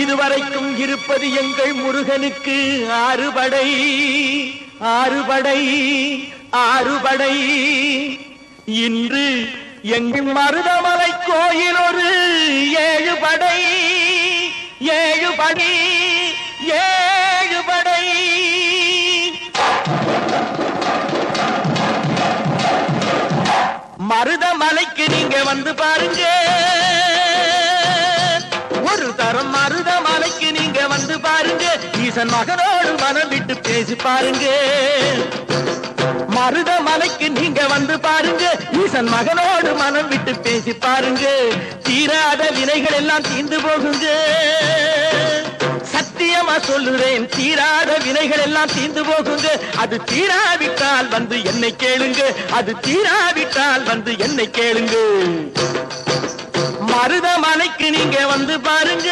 இதுவரைக்கும் இருப்பது எங்கள் முருகனுக்கு ஆறுபடை ஆறுபடை ஆறுபடை. இன்று எங்கள் மருதமலை கோயில் ஒரு ஏழுபடை ஏழுபடை ஏழுபடை. மருதமலைக்கு நீங்க வந்து பாருங்க, ஒரு தரம் மருதமலைக்கு நீங்க வந்து பாருங்க. ஈசன் மகனோடு மனம் விட்டு பேசி பாருங்க. மருதமலைக்கு நீங்க வந்து பாருங்க, ஈசன் மகனோடு மனம் விட்டு பேசி பாருங்க. தீராத வினைகள் எல்லாம் தீர்ந்து போகுங்க. சத்தியமா சொல்லுறேன், தீராத வினைகள் எல்லாம் தீர்ந்து போகுங்க. அது தீராவிட்டால் வந்து என்னை கேளுங்க, அது தீராவிட்டால் வந்து என்னை கேளுங்க. மருதமலைக்கு நீங்க வந்து பாருங்க.